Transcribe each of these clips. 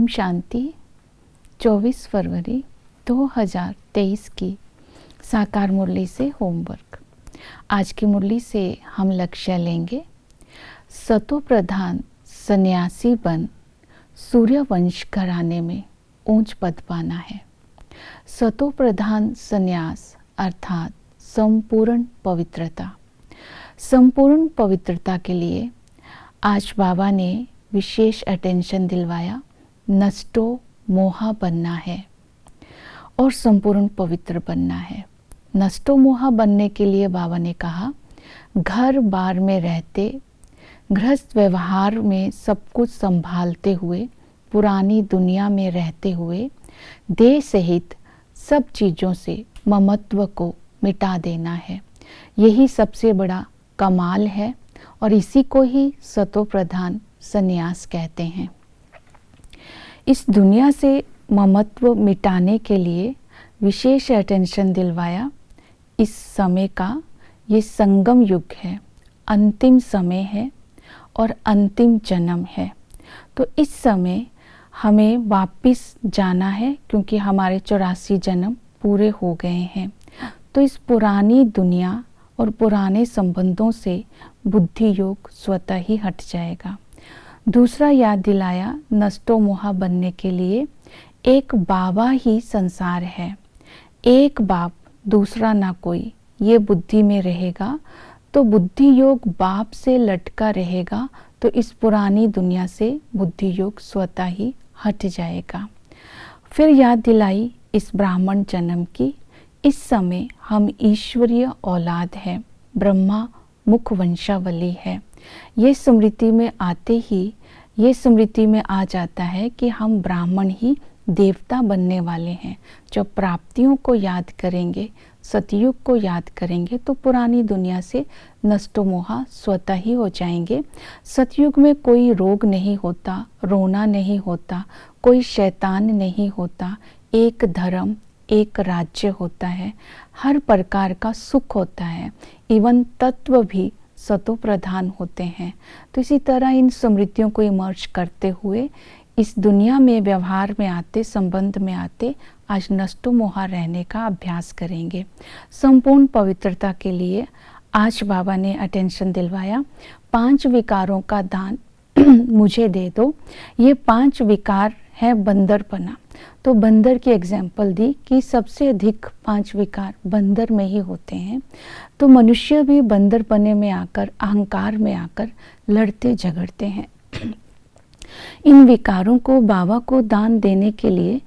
ओम शांति। 24 फरवरी 2023 की साकार मुरली से होमवर्क। आज की मुरली से हम लक्ष्य लेंगे, सतो प्रधान सन्यासी बन सूर्यवंश घराने में ऊंच पद पाना है। सतो प्रधान सन्यास अर्थात संपूर्ण पवित्रता। संपूर्ण पवित्रता के लिए आज बाबा ने विशेष अटेंशन दिलवाया। नष्टो मोहा बनना है और संपूर्ण पवित्र बनना है। नष्टो मोहा बनने के लिए बाबा ने कहा, घर बार में रहते, गृहस्थ व्यवहार में सब कुछ संभालते हुए, पुरानी दुनिया में रहते हुए, देह सहित सब चीज़ों से ममत्व को मिटा देना है। यही सबसे बड़ा कमाल है और इसी को ही सतो प्रधान संन्यास कहते हैं। इस दुनिया से ममत्व मिटाने के लिए विशेष अटेंशन दिलवाया। इस समय का ये संगम युग है, अंतिम समय है और अंतिम जन्म है। तो इस समय हमें वापिस जाना है क्योंकि हमारे 84 जन्म पूरे हो गए हैं। तो इस पुरानी दुनिया और पुराने संबंधों से बुद्धि योग स्वतः ही हट जाएगा। दूसरा याद दिलाया, नष्टो मोहा बनने के लिए एक बाबा ही संसार है, एक बाप, दूसरा ना कोई। ये बुद्धि में रहेगा तो बुद्धि योग बाप से लटका रहेगा, तो इस पुरानी दुनिया से बुद्धि योग स्वतः ही हट जाएगा। फिर याद दिलाई इस ब्राह्मण जन्म की। इस समय हम ईश्वरीय औलाद है, ब्रह्मा मुख वंशावली है। ये स्मृति में आते ही ये स्मृति में आ जाता है कि हम ब्राह्मण ही देवता बनने वाले हैं। जब प्राप्तियों को याद करेंगे, सतयुग को याद करेंगे, तो पुरानी दुनिया से नष्टो मोहा स्वतः ही हो जाएंगे। सतयुग में कोई रोग नहीं होता, रोना नहीं होता, कोई शैतान नहीं होता, एक धर्म, एक राज्य होता है, हर प्रकार का सुख होता है, इवन तत्व भी सतो प्रधान होते हैं। तो इसी तरह इन स्मृतियों को इमर्ज करते हुए इस दुनिया में व्यवहार में आते, संबंध में आते, आज नष्टो मोहा रहने का अभ्यास करेंगे। संपूर्ण पवित्रता के लिए आज बाबा ने अटेंशन दिलवाया, 5 विकारों का दान मुझे दे दो। ये 5 विकार है बंदरपना। तो बंदर की एग्जाम्पल दी कि सबसे अधिक 5 विकार बंदर में ही होते हैं। तो मनुष्य भी बंदरपने में आकर, अहंकार में आकर लड़ते झगड़ते हैं। इन विकारों को बाबा को दान देने के लिए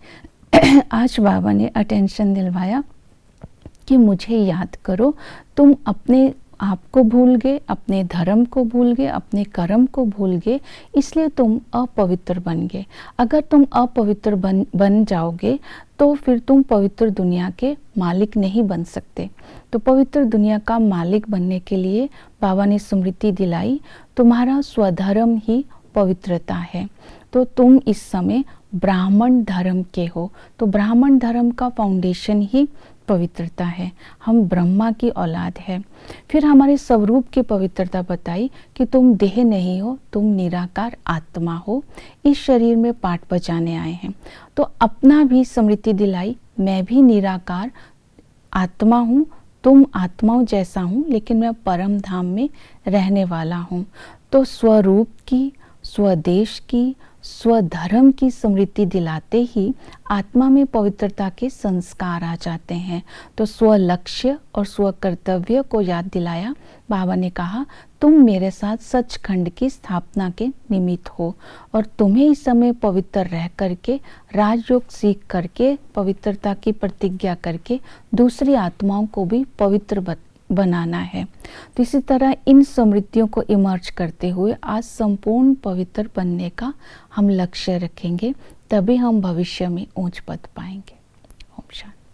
आज बाबा ने अटेंशन दिलवाया कि मुझे याद करो। तुम अपने आप को भूल गए, अपने धर्म को भूल गए, अपने कर्म को भूल गए, इसलिए तुम अपवित्र बन गए। अगर तुम अपवित्र बन जाओगे तो फिर तुम पवित्र दुनिया के मालिक नहीं बन सकते। तो पवित्र दुनिया का मालिक बनने के लिए बाबा ने स्मृति दिलाई, तुम्हारा स्वधर्म ही पवित्रता है। तो तुम इस समय ब्राह्मण धर्म के हो। तो ब्राह्मण धर्म का फाउंडेशन ही पवित्रता है। हम ब्रह्मा की औलाद है। फिर हमारे स्वरूप की पवित्रता बताई कि तुम देह नहीं हो, तुम निराकार आत्मा हो, इस शरीर में पाठ बजाने आए हैं। तो अपना भी स्मृति दिलाई, मैं भी निराकार आत्मा हूँ, तुम आत्माओं जैसा हूँ, लेकिन मैं परम धाम में रहने वाला हूँ। तो स्वरूप की, स्वदेश की, स्वधर्म की स्मृति दिलाते ही आत्मा में पवित्रता के संस्कार आ जाते हैं। तो स्व लक्ष्य और स्व कर्तव्य को याद दिलाया। बाबा ने कहा, तुम मेरे साथ सचखंड की स्थापना के निमित्त हो और तुम्हें इस समय पवित्र रह करके, राजयोग सीख करके, पवित्रता की प्रतिज्ञा करके दूसरी आत्माओं को भी पवित्र बनाना है। तो इसी तरह इन स्मृतियों को इमर्ज करते हुए आज संपूर्ण पवित्र बनने का हम लक्ष्य रखेंगे, तभी हम भविष्य में ऊंच पद पाएंगे। ओम शांति।